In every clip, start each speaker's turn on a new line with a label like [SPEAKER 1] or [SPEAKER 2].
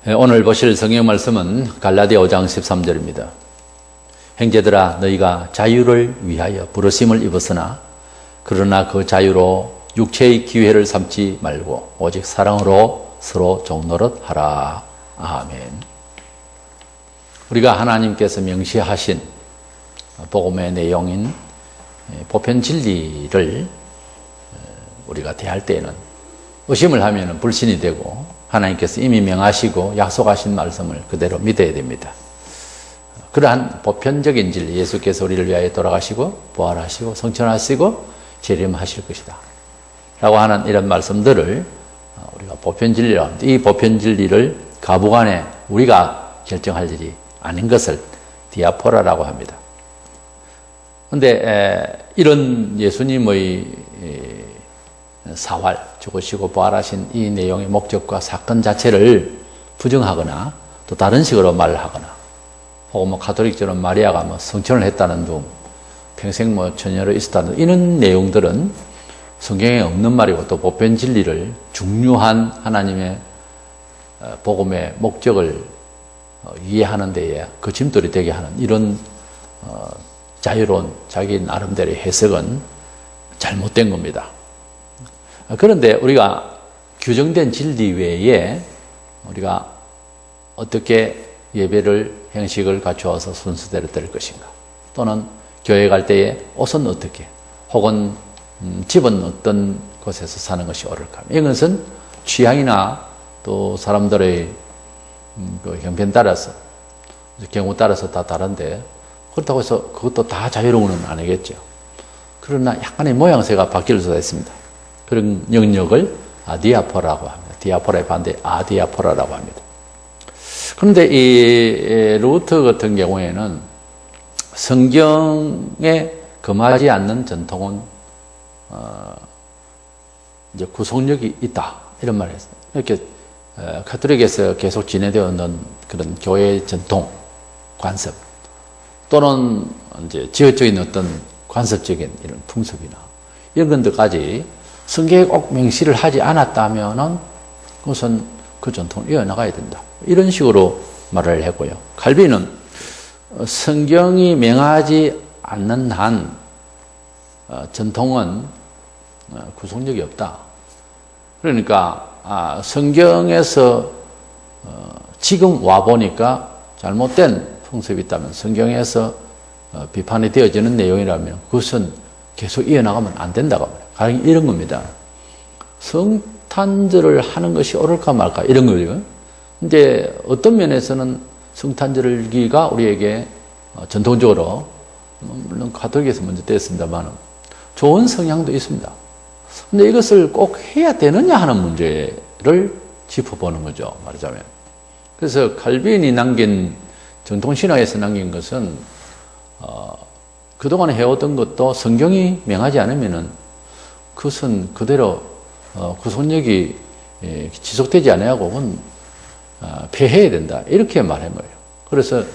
[SPEAKER 1] 오늘 보실 성경 말씀은 갈라디아 5장 13절입니다. 형제들아 너희가 자유를 위하여 부르심을 입었으나 그러나 그 자유로 육체의 기회를 삼지 말고 오직 사랑으로 서로 종노릇하라. 아멘. 우리가 하나님께서 명시하신 복음의 내용인 보편 진리를 우리가 대할 때에는 의심을 하면 불신이 되고 하나님께서 이미 명하시고 약속하신 말씀을 그대로 믿어야 됩니다. 그러한 보편적인 진리, 예수께서 우리를 위하여 돌아가시고 부활하시고 성천하시고 재림하실 것이다 라고 하는 이런 말씀들을 우리가 보편 진리라고 합니다. 이 보편 진리를 가부간에 우리가 결정할 일이 아닌 것을 디아포라라고 합니다. 그런데 이런 예수님의 사활, 죽으시고 부활하신 이 내용의 목적과 사건 자체를 부정하거나 또 다른 식으로 말을 하거나 혹은 가톨릭처럼 마리아가 성천을 했다는 둥, 평생 처녀로 있었다는 둥, 이런 내용들은 성경에 없는 말이고 또 보편 진리를 중요한 하나님의 복음의 목적을 이해하는 데에 거침돌이 되게 하는 이런 자유로운 자기 나름대로의 해석은 잘못된 겁니다. 그런데 우리가 규정된 진리 외에 우리가 어떻게 예배를 형식을 갖추어서 순서대로 드릴 것인가, 또는 교회 갈 때에 옷은 어떻게, 혹은 집은 어떤 곳에서 사는 것이 옳을까, 이것은 취향이나 또 사람들의 그 형편 따라서, 경우 따라서 다 다른데 그렇다고 해서 그것도 다 자유로운은 아니겠죠. 그러나 약간의 모양새가 바뀔 수가 있습니다. 그런 영역을 디아포라고 합니다. 디아포라의 반대 아디아포라라고 합니다. 그런데 이 루터 같은 경우에는 성경에 금하지 않는 전통은 이제 구속력이 있다 이런 말을 했어요. 이렇게 가톨릭에서 계속 지내되어 있는 그런 교회 전통, 관습, 또는 이제 지역적인 어떤 관습적인 이런 풍습이나 이런 것들까지 성경에 꼭 명시를 하지 않았다면은 그것은 그 전통을 이어나가야 된다. 이런 식으로 말을 했고요. 칼빈은 성경이 명하지 않는 한 전통은 구속력이 없다. 그러니까 성경에서 지금 와 보니까 잘못된 풍습이 있다면, 성경에서 비판이 되어지는 내용이라면 그것은 계속 이어나가면 안 된다고 합니다. 가령 이런 겁니다. 성탄절을 하는 것이 옳을까 말까 이런 거죠. 근데 어떤 면에서는 성탄절기가 우리에게 전통적으로, 물론 가톨릭에서 먼저 됐습니다만 좋은 성향도 있습니다. 근데 이것을 꼭 해야 되느냐 하는 문제를 짚어보는 거죠, 말하자면. 그래서 칼빈이 남긴, 정통신학에서 남긴 것은 그동안 해오던 것도 성경이 명하지 않으면은 그것은 그대로 구속력이 지속되지 않아야고 그건 폐해야 된다, 이렇게 말한 거예요. 그래서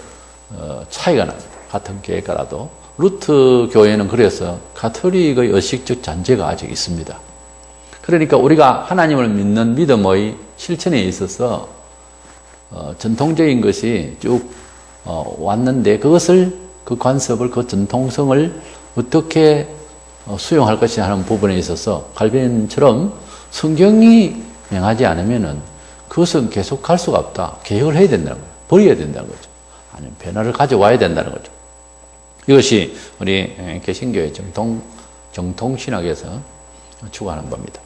[SPEAKER 1] 차이가 납니다. 같은 교회가라도. 루트 교회는 그래서 가톨릭의 의식적 잔재가 아직 있습니다. 그러니까 우리가 하나님을 믿는 믿음의 실천에 있어서 전통적인 것이 쭉 왔는데 그것을, 그 관습을, 그 전통성을 어떻게 수용할 것이냐 하는 부분에 있어서 칼빈처럼 성경이 명하지 않으면은 그것은 계속 갈 수가 없다. 개혁을 해야 된다는 거예요. 버려야 된다는 거죠. 아니면 변화를 가져와야 된다는 거죠. 이것이 우리 개신교의 정통신학에서 추구하는 겁니다.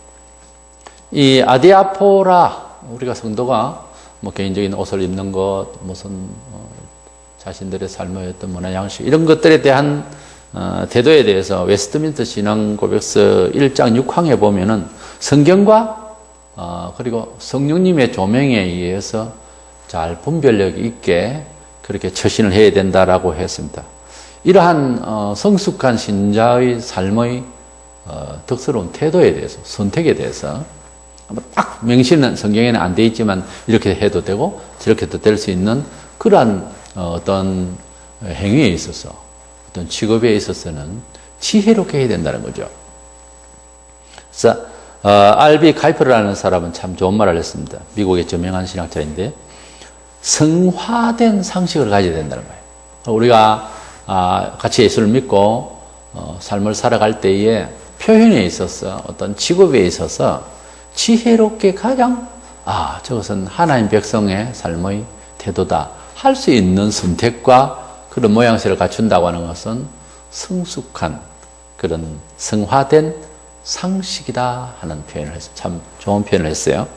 [SPEAKER 1] 이 아디아포라, 우리가 성도가 개인적인 옷을 입는 것, 무슨 자신들의 삶의 어떤 문화 양식, 이런 것들에 대한 태도에 대해서 웨스트민스터 신앙고백서 1장 6항에 보면은 성경과 그리고 성령님의 조명에 의해서 잘 분별력 있게 그렇게 처신을 해야 된다라고 했습니다. 이러한 성숙한 신자의 삶의 덕스러운 태도에 대해서, 선택에 대해서 딱 명시는 성경에는 안 돼 있지만 이렇게 해도 되고 저렇게도 될 수 있는 그러한 어떤 행위에 있어서, 어떤 직업에 있어서는 지혜롭게 해야 된다는 거죠. 그래서 R.B. 카이퍼라는 사람은 참 좋은 말을 했습니다. 미국의 저명한 신학자인데 성화된 상식을 가져야 된다는 거예요. 우리가 같이 예수를 믿고 삶을 살아갈 때에 표현에 있어서 어떤 직업에 있어서 지혜롭게 가장 저것은 하나님 백성의 삶의 태도다 할 수 있는 선택과 그런 모양새를 갖춘다고 하는 것은 성숙한 그런 성화된 상식이다 하는 표현을 했어요. 참 좋은 표현을 했어요.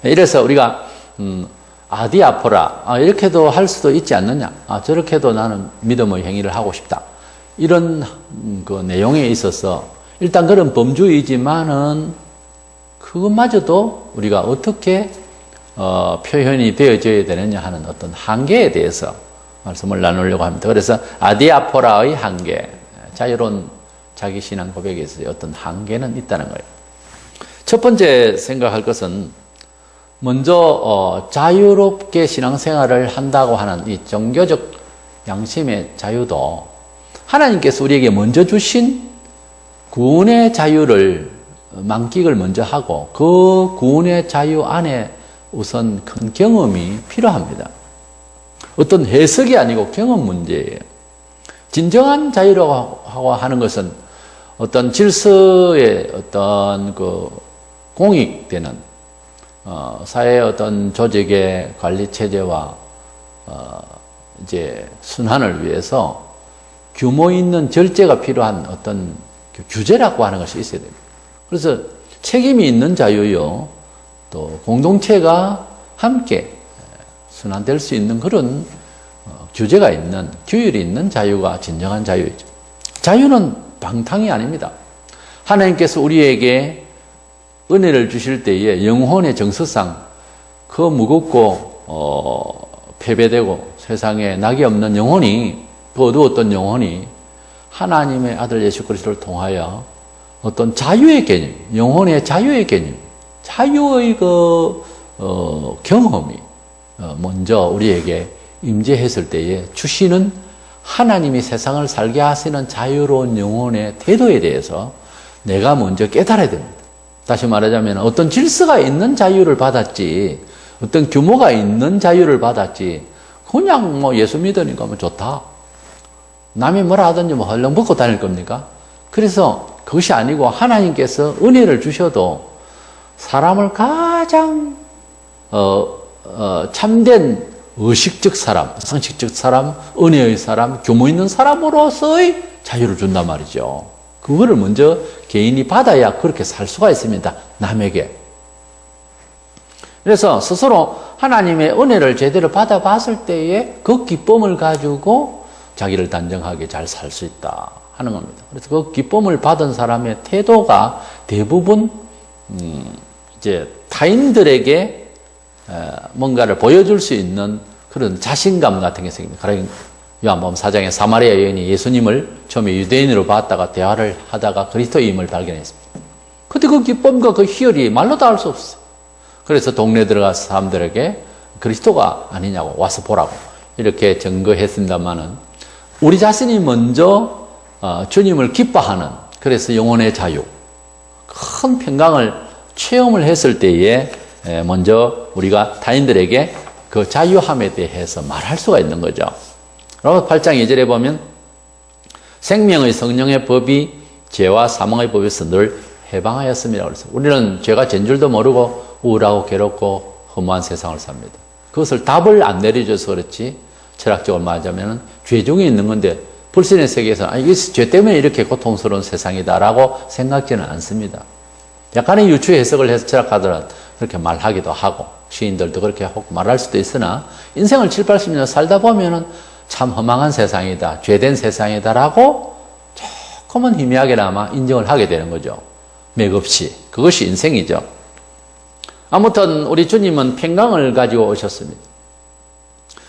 [SPEAKER 1] 이래서 우리가 아디아포라 이렇게도 할 수도 있지 않느냐, 저렇게도 나는 믿음의 행위를 하고 싶다, 이런 그 내용에 있어서 일단 그런 범주이지만은 그것마저도 우리가 어떻게 표현이 되어져야 되느냐 하는 어떤 한계에 대해서 말씀을 나누려고 합니다. 그래서 아디아포라의 한계, 자유로운 자기 신앙 고백에 있어서 어떤 한계는 있다는 거예요. 첫 번째 생각할 것은 먼저 자유롭게 신앙생활을 한다고 하는 이 종교적 양심의 자유도 하나님께서 우리에게 먼저 주신 구원의 자유를 만끽을 먼저 하고 그 구원의 자유 안에 우선 큰 경험이 필요합니다. 어떤 해석이 아니고 경험 문제예요. 진정한 자유라고 하는 것은 어떤 질서의 어떤 그 공익되는 사회의 어떤 조직의 관리 체제와 이제 순환을 위해서 규모 있는 절제가 필요한 어떤 규제라고 하는 것이 있어야 됩니다. 그래서 책임이 있는 자유요, 또 공동체가 함께 순환될 수 있는 그런 규제가 있는, 규율이 있는 자유가 진정한 자유이죠. 자유는 방탕이 아닙니다. 하나님께서 우리에게 은혜를 주실 때에 영혼의 정서상 그 무겁고 패배되고 세상에 낙이 없는 영혼이, 그 어두웠던 영혼이 하나님의 아들 예수 그리스도를 통하여 어떤 자유의 개념, 영혼의 자유의 개념, 자유의 경험이 먼저 우리에게 임재했을 때에 주시는 하나님이 세상을 살게 하시는 자유로운 영혼의 태도에 대해서 내가 먼저 깨달아야 됩니다. 다시 말하자면 어떤 질서가 있는 자유를 받았지, 어떤 규모가 있는 자유를 받았지, 그냥 예수 믿으니까 좋다, 남이 뭐라 하든지 헐렁 벗고 다닐 겁니까? 그래서 그것이 아니고 하나님께서 은혜를 주셔도 사람을 가장 참된 의식적 사람, 상식적 사람, 은혜의 사람, 규모 있는 사람으로서의 자유를 준단 말이죠. 그거를 먼저 개인이 받아야 그렇게 살 수가 있습니다. 남에게. 그래서 스스로 하나님의 은혜를 제대로 받아봤을 때에 그 기쁨을 가지고 자기를 단정하게 잘 살 수 있다 하는 겁니다. 그래서 그 기쁨을 받은 사람의 태도가 대부분 이제 타인들에게 뭔가를 보여줄 수 있는 그런 자신감 같은 게 생깁니다. 그러니까 요한복음 4장에 사마리아 여인이 예수님을 처음에 유대인으로 봤다가 대화를 하다가 그리스도임을 발견했습니다. 그때 그 기쁨과 그 희열이 말로 다 할 수 없어요. 그래서 동네 들어가서 사람들에게 그리스도가 아니냐고 와서 보라고 이렇게 증거했습니다마는 우리 자신이 먼저 주님을 기뻐하는, 그래서 영혼의 자유, 큰 평강을 체험을 했을 때에 먼저 우리가 타인들에게 그 자유함에 대해서 말할 수가 있는 거죠. 로마 8장 2절에 보면 생명의 성령의 법이 죄와 사망의 법에서 늘 해방하였습니다. 그래서 우리는 죄가 죄인 줄도 모르고 우울하고 괴롭고 허무한 세상을 삽니다. 그것을 답을 안 내려줘서 그렇지, 철학적으로 말하자면 죄 중에 있는 건데 불신의 세계에서는 이게 죄 때문에 이렇게 고통스러운 세상이다라고 생각지는 않습니다. 약간의 유추 해석을 해서 철학가들은 그렇게 말하기도 하고 시인들도 그렇게 하고 말할 수도 있으나 인생을 7, 80년 살다 보면은 참 허망한 세상이다, 죄된 세상이다라고 조금은 희미하게나마 인정을 하게 되는 거죠. 맥없이. 그것이 인생이죠. 아무튼 우리 주님은 평강을 가지고 오셨습니다.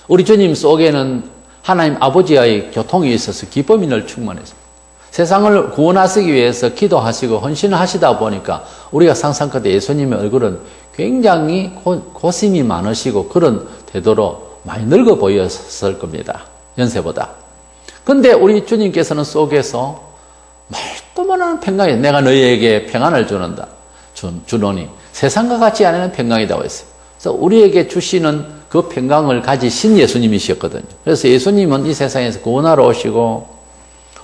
[SPEAKER 1] 우리 주님 속에는 하나님 아버지의 교통이 있어서 기쁨이 늘 충만했습니다. 세상을 구원하시기 위해서 기도하시고 헌신을 하시다 보니까 우리가 상상컨대 예수님의 얼굴은 굉장히 고심이 많으시고 그런 태도로 많이 늙어 보였을 겁니다. 연세보다. 근데 우리 주님께서는 속에서 말도 못하는 평강이, 내가 너희에게 평안을 주노니 세상과 같지 않은 평강이라고 했어요. 그래서 우리에게 주시는 그 그 평강을 가지신 예수님이셨거든요. 그래서 예수님은 이 세상에서 구원하러 오시고,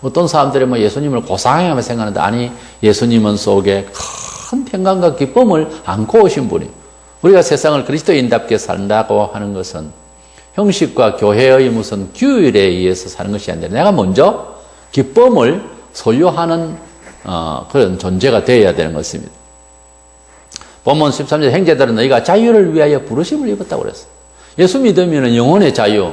[SPEAKER 1] 어떤 사람들이 뭐 예수님을 고상하게 생각하는데, 아니, 예수님은 속에 큰 평강과 기쁨을 안고 오신 분이에요. 우리가 세상을 그리스도인답게 산다고 하는 것은 형식과 교회의 무슨 규율에 의해서 사는 것이 아니라 내가 먼저 기쁨을 소유하는 그런 존재가 되어야 되는 것입니다. 본문 13절 형제들은 너희가 자유를 위하여 부르심을 입었다고 그랬어요. 예수 믿으면 영혼의 자유,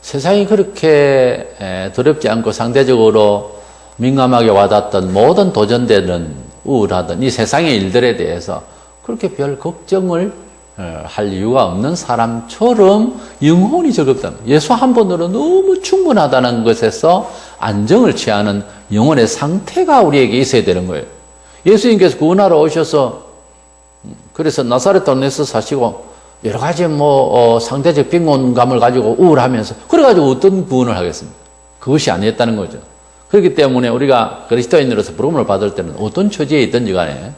[SPEAKER 1] 세상이 그렇게 더럽지 않고 상대적으로 민감하게 와닿던 모든 도전되는 우울하던 이 세상의 일들에 대해서 그렇게 별 걱정을 할 이유가 없는 사람처럼 영혼이 즐겁다. 예수 한 번으로 너무 충분하다는 것에서 안정을 취하는 영혼의 상태가 우리에게 있어야 되는 거예요. 예수님께서 구원하러 오셔서 그래서 나사렛 동네에서 사시고 여러 가지 상대적 빈곤감을 가지고 우울하면서 그래가지고 어떤 구원을 하겠습니까? 그것이 아니었다는 거죠. 그렇기 때문에 우리가 그리스도인으로서 부름을 받을 때는 어떤 처지에 있든지 간에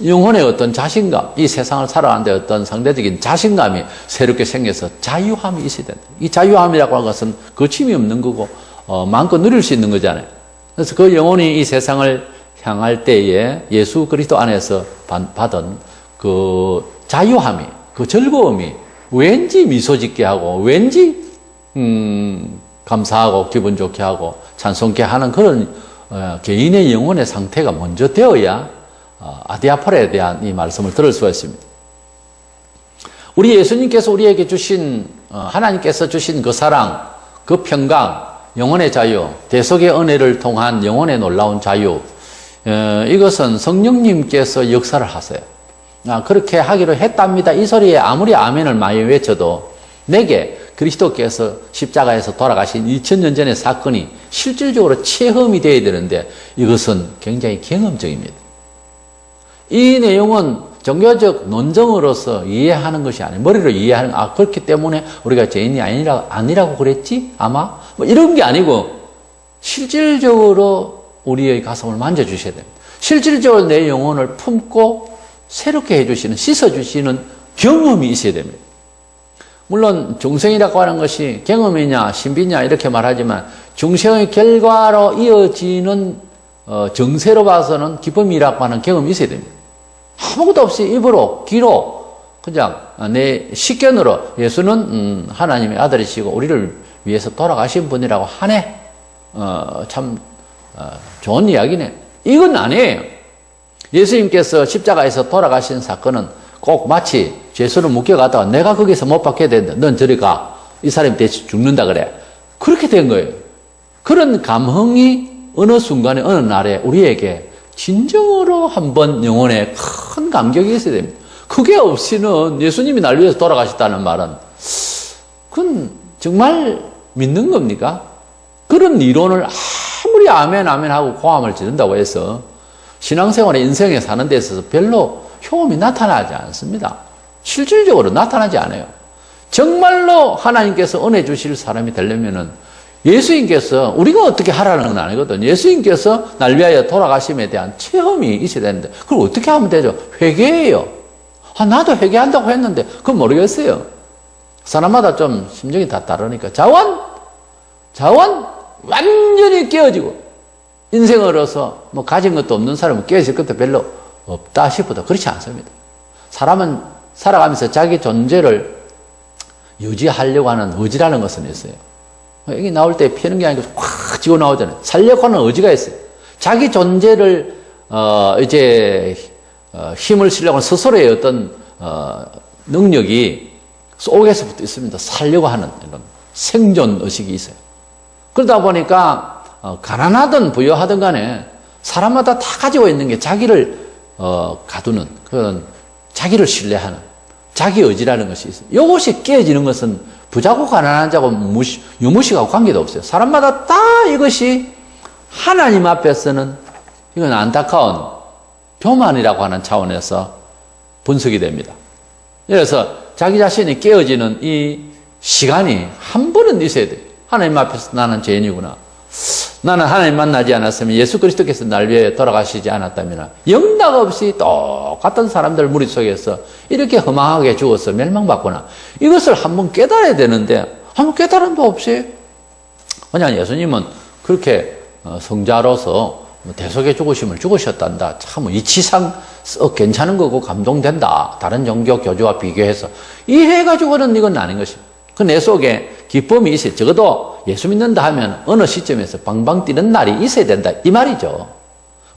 [SPEAKER 1] 영혼의 어떤 자신감, 이 세상을 살아가는데 어떤 상대적인 자신감이 새롭게 생겨서 자유함이 있어야 된다. 이 자유함이라고 하는 것은 거침이 없는 거고 마음껏 누릴 수 있는 거잖아요. 그래서 그 영혼이 이 세상을 향할 때에 예수 그리스도 안에서 받은 그 자유함이, 그 즐거움이 왠지 미소 짓게 하고 왠지 감사하고 기분 좋게 하고 찬송케 하는 그런 개인의 영혼의 상태가 먼저 되어야 아디아폴에 대한 이 말씀을 들을 수가 있습니다. 우리 예수님께서 우리에게 주신 하나님께서 주신 그 사랑, 그 평강, 영혼의 자유, 대속의 은혜를 통한 영혼의 놀라운 자유, 이것은 성령님께서 역사를 하세요. 그렇게 하기로 했답니다. 이 소리에 아무리 아멘을 많이 외쳐도 내게 그리스도께서 십자가에서 돌아가신 2000년 전의 사건이 실질적으로 체험이 되어야 되는데 이것은 굉장히 경험적입니다. 이 내용은 종교적 논정으로서 이해하는 것이 아니에요. 머리로 이해하는, 그렇기 때문에 우리가 죄인이 아니라고 그랬지? 아마? 이런 게 아니고 실질적으로 우리의 가슴을 만져주셔야 됩니다. 실질적으로 내 영혼을 품고 새롭게 해주시는, 씻어주시는 경험이 있어야 됩니다. 물론 중생이라고 하는 것이 경험이냐 신비냐 이렇게 말하지만 중생의 결과로 이어지는 정세로 봐서는 기쁨이라고 하는 경험이 있어야 됩니다. 아무것도 없이 입으로 귀로 그냥 내 식견으로 예수는 하나님의 아들이시고 우리를 위해서 돌아가신 분이라고 하네. 참 좋은 이야기네. 이건 아니에요. 예수님께서 십자가에서 돌아가신 사건은 꼭 마치 죄수를 묶여가다가 내가 거기서 못 박혀야 된다. 넌 저리 가. 이 사람이 대신 죽는다 그래. 그렇게 된 거예요. 그런 감흥이 어느 순간에 어느 날에 우리에게 진정으로 한번 영혼에 큰 감격이 있어야 됩니다. 그게 없이는 예수님이 날 위해서 돌아가셨다는 말은 그건 정말 믿는 겁니까? 그런 이론을 아무리 아멘 하고 고함을 지른다고 해서 신앙생활의 인생에 사는 데 있어서 별로 효험이 나타나지 않습니다. 실질적으로 나타나지 않아요. 정말로 하나님께서 은혜 주실 사람이 되려면은 예수님께서 우리가 어떻게 하라는 건 아니거든. 예수님께서 날 위하여 돌아가심에 대한 체험이 있어야 되는데 그걸 어떻게 하면 되죠? 회개예요. 나도 회개한다고 했는데 그건 모르겠어요. 사람마다 좀 심정이 다 다르니까 자원 완전히 깨어지고 인생으로서 가진 것도 없는 사람은 깨어질 것도 별로 없다 싶어도 그렇지 않습니다. 사람은 살아가면서 자기 존재를 유지하려고 하는 의지라는 것은 있어요. 여기 나올 때 피는 게 아니고 확 지고 나오잖아요. 살려고 하는 의지가 있어요. 자기 존재를 힘을 쓰려고 하는 스스로의 어떤 능력이 속에서부터 있습니다. 살려고 하는 이런 생존 의식이 있어요. 그러다 보니까 가난하든 부유하든 간에 사람마다 다 가지고 있는 게 자기를 가두는 그런 자기를 신뢰하는 자기 의지라는 것이 있어요. 이것이 깨어지는 것은 부자고 가난한 자고 유무식하고 관계도 없어요. 사람마다 다 이것이 하나님 앞에서는 이건 안타까운 교만이라고 하는 차원에서 분석이 됩니다. 그래서 자기 자신이 깨어지는 이 시간이 한 번은 있어야 돼요. 하나님 앞에서 나는 죄인이구나. 나는 하나님 만나지 않았으면 예수 그리스도께서 날 위해 돌아가시지 않았다면 영락 없이 똑같은 사람들 무리 속에서 이렇게 허망하게 죽어서 멸망받거나 이것을 한번 깨달아야 되는데 한번 깨달은 바 없이 그냥 예수님은 그렇게 성자로서 대속의 죽으심을 죽으셨단다. 참 이치상 괜찮은 거고 감동된다. 다른 종교 교주와 비교해서 이해가지고는 이건 아닌 것입니다. 그 내 속에 기쁨이 있어요. 적어도 예수 믿는다 하면 어느 시점에서 방방 뛰는 날이 있어야 된다. 이 말이죠.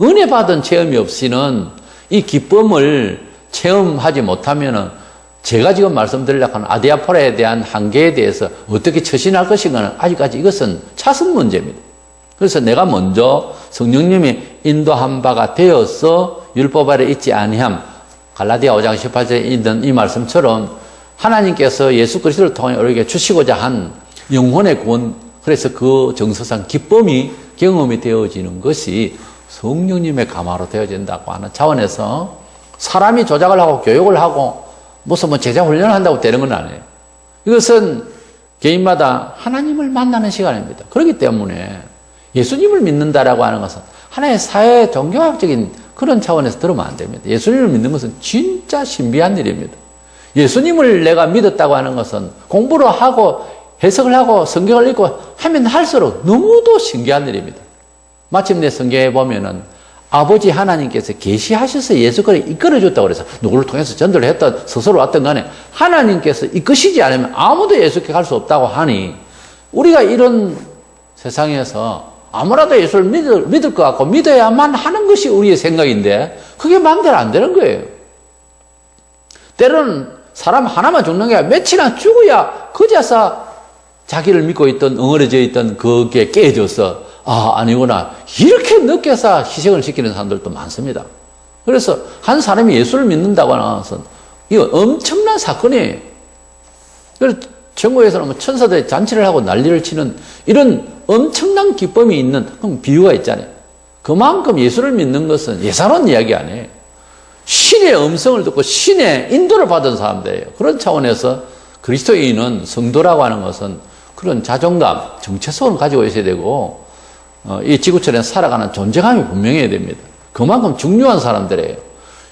[SPEAKER 1] 은혜 받은 체험이 없이는 이 기쁨을 체험하지 못하면은 제가 지금 말씀드리려고 하는 아디아포라에 대한 한계에 대해서 어떻게 처신할 것인가는 아직까지 이것은 차선 문제입니다. 그래서 내가 먼저 성령님이 인도한 바가 되어서 율법 아래 있지 아니함, 갈라디아 5장 18절에 있는 이 말씀처럼 하나님께서 예수 그리스도를 통해 우리에게 주시고자 한 영혼의 구원, 그래서 그 정서상 기쁨이 경험이 되어지는 것이 성령님의 감화로 되어진다고 하는 차원에서 사람이 조작을 하고 교육을 하고 무슨 제자 훈련을 한다고 되는 건 아니에요. 이것은 개인마다 하나님을 만나는 시간입니다. 그렇기 때문에 예수님을 믿는다라고 하는 것은 하나의 사회 종교학적인 그런 차원에서 들으면 안 됩니다. 예수님을 믿는 것은 진짜 신비한 일입니다. 예수님을 내가 믿었다고 하는 것은 공부를 하고 해석을 하고 성경을 읽고 하면 할수록 너무도 신기한 일입니다. 마침내 성경에 보면은 아버지 하나님께서 계시하셔서 예수를 이끌어줬다고 그래서 누구를 통해서 전도를 했던 스스로 왔던 간에 하나님께서 이끄시지 않으면 아무도 예수께 갈 수 없다고 하니 우리가 이런 세상에서 아무라도 예수를 믿을 것 같고 믿어야만 하는 것이 우리의 생각인데 그게 마음대로 안 되는 거예요. 때로는 사람 하나만 죽는 게 아니라 며칠이나 죽어야 그제서 자기를 믿고 있던 엉어려져 있던 그게 깨져서 아니구나 이렇게 늦게서 희생을 시키는 사람들도 많습니다. 그래서 한 사람이 예수를 믿는다고 하는 것은 이거 엄청난 사건이에요. 그래서 천국에서는 뭐 천사들이 잔치를 하고 난리를 치는 이런 엄청난 기쁨이 있는 그런 비유가 있잖아요. 그만큼 예수를 믿는 것은 예사로운 이야기 아니에요. 신의 음성을 듣고 신의 인도를 받은 사람들이에요. 그런 차원에서 그리스도인은 성도라고 하는 것은 그런 자존감, 정체성을 가지고 있어야 되고 이 지구촌에 살아가는 존재감이 분명해야 됩니다. 그만큼 중요한 사람들이에요.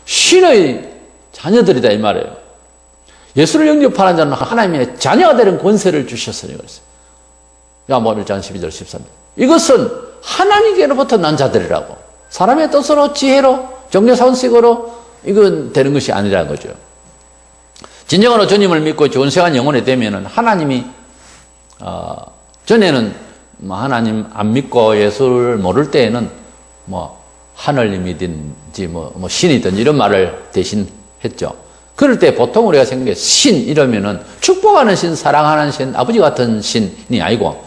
[SPEAKER 1] 신의 자녀들이다 이 말이에요. 예수를 영접하는 자는 하나님의 자녀가 되는 권세를 주셨으니 그랬어요. 야고보 1장 12절 13절. 이것은 하나님께로부터 난 자들이라고. 사람의 뜻으로 지혜로 종교상식으로 이건 되는 것이 아니라는 거죠. 진정으로 주님을 믿고 존생한 영혼이 되면은 하나님이 전에는 하나님 안 믿고 예수를 모를 때에는 하늘님이든지 신이든 이런 말을 대신 했죠. 그럴 때 보통 우리가 생각해 신 이러면은 축복하는 신, 사랑하는 신, 아버지 같은 신이 아니고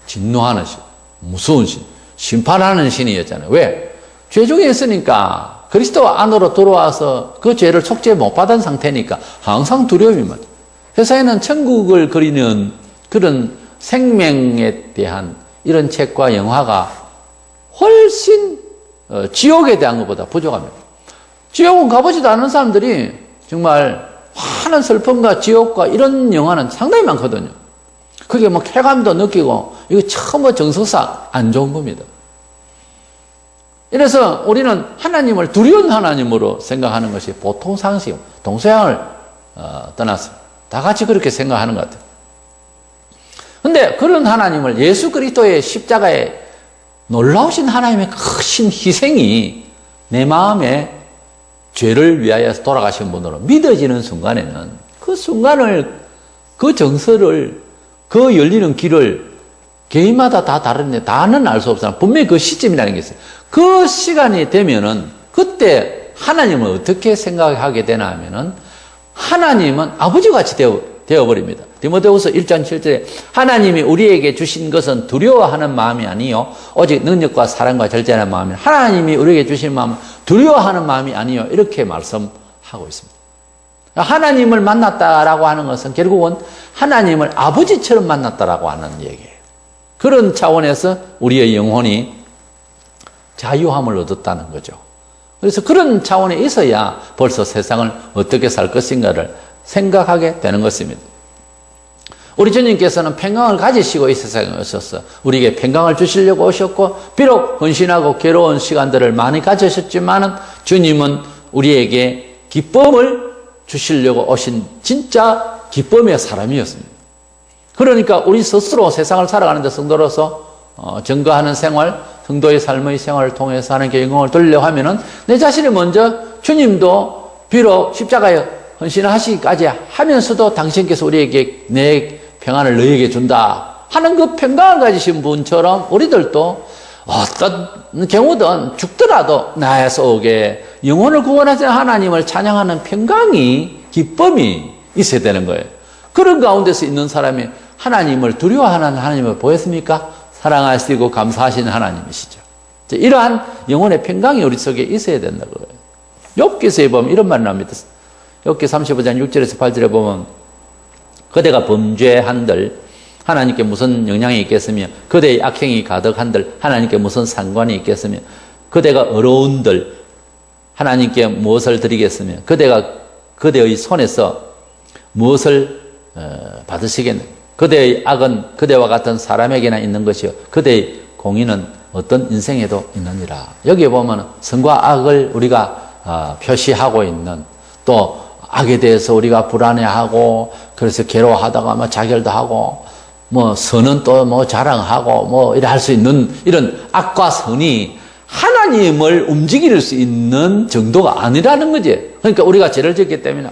[SPEAKER 1] 진노하는 신, 무서운 신, 심판하는 신이었잖아요. 왜? 죄 중에 있으니까 그리스도 안으로 들어와서 그 죄를 속죄 못 받은 상태니까 항상 두려움이 많죠. 세상에는 천국을 그리는 그런 생명에 대한 이런 책과 영화가 훨씬 지옥에 대한 것보다 부족합니다. 지옥은 가보지도 않은 사람들이 정말 많은 슬픔과 지옥과 이런 영화는 상당히 많거든요. 그게 쾌감도 느끼고 이거 처음 정서상 안 좋은 겁니다. 이래서 우리는 하나님을 두려운 하나님으로 생각하는 것이 보통 상식, 동서양을 떠나서 다 같이 그렇게 생각하는 것 같아요. 근데 그런 하나님을 예수 그리스도의 십자가에 놀라우신 하나님의 크신 희생이 내 마음에 죄를 위하여 돌아가신 분으로 믿어지는 순간에는 그 순간을, 그 정서를, 그 열리는 길을 개인마다 다 다른데 다는 알 수 없으나 분명히 그 시점이라는 게 있어요. 그 시간이 되면은 그때 하나님을 어떻게 생각하게 되나 하면은 하나님은 아버지같이 되어버립니다. 디모데후서 1장 7절에 하나님이 우리에게 주신 것은 두려워하는 마음이 아니요 오직 능력과 사랑과 절제하는 마음이, 하나님이 우리에게 주신 마음은 두려워하는 마음이 아니요 이렇게 말씀하고 있습니다. 하나님을 만났다라고 하는 것은 결국은 하나님을 아버지처럼 만났다라고 하는 얘기예요. 그런 차원에서 우리의 영혼이 자유함을 얻었다는 거죠. 그래서 그런 차원에 있어야 벌써 세상을 어떻게 살 것인가를 생각하게 되는 것입니다. 우리 주님께서는 평강을 가지시고 이 세상에 오셔서 우리에게 평강을 주시려고 오셨고, 비록 헌신하고 괴로운 시간들을 많이 가지셨지만은 주님은 우리에게 기쁨을 주시려고 오신 진짜 기쁨의 사람이었습니다. 그러니까 우리 스스로 세상을 살아가는데 성도로서 증거하는 생활, 성도의 삶의 생활을 통해서 하나님께 영광을 돌리려고 하면은 내 자신이 먼저 주님도 비록 십자가에 헌신하시기까지 하면서도 당신께서 우리에게 내 평안을 너에게 준다 하는 그 평강을 가지신 분처럼 우리들도 어떤 경우든 죽더라도 나에서 오게 영혼을 구원하시는 하나님을 찬양하는 평강이, 기쁨이 있어야 되는 거예요. 그런 가운데서 있는 사람이 하나님을 두려워하는 하나님을 보였습니까? 사랑하시고 감사하시는 하나님이시죠. 이러한 영혼의 평강이 우리 속에 있어야 된다고요. 욥기서에 보면 이런 말이 나옵니다. 욥기 35장 6절에서 8절에 보면 그대가 범죄한들 하나님께 무슨 영향이 있겠으며, 그대의 악행이 가득한들 하나님께 무슨 상관이 있겠으며, 그대가 어려운들 하나님께 무엇을 드리겠으며, 그대가 그대의 손에서 무엇을 받으시겠느냐. 그대의 악은 그대와 같은 사람에게나 있는 것이요 그대의 공의는 어떤 인생에도 있느니라. 여기에 보면 선과 악을 우리가 표시하고 있는, 또 악에 대해서 우리가 불안해하고 그래서 괴로워하다가 뭐 자결도 하고 뭐 선은 또 뭐 자랑하고 뭐 이래 할 수 있는 이런 악과 선이 하나님을 움직일 수 있는 정도가 아니라는 거지. 그러니까 우리가 죄를 짓기 때문에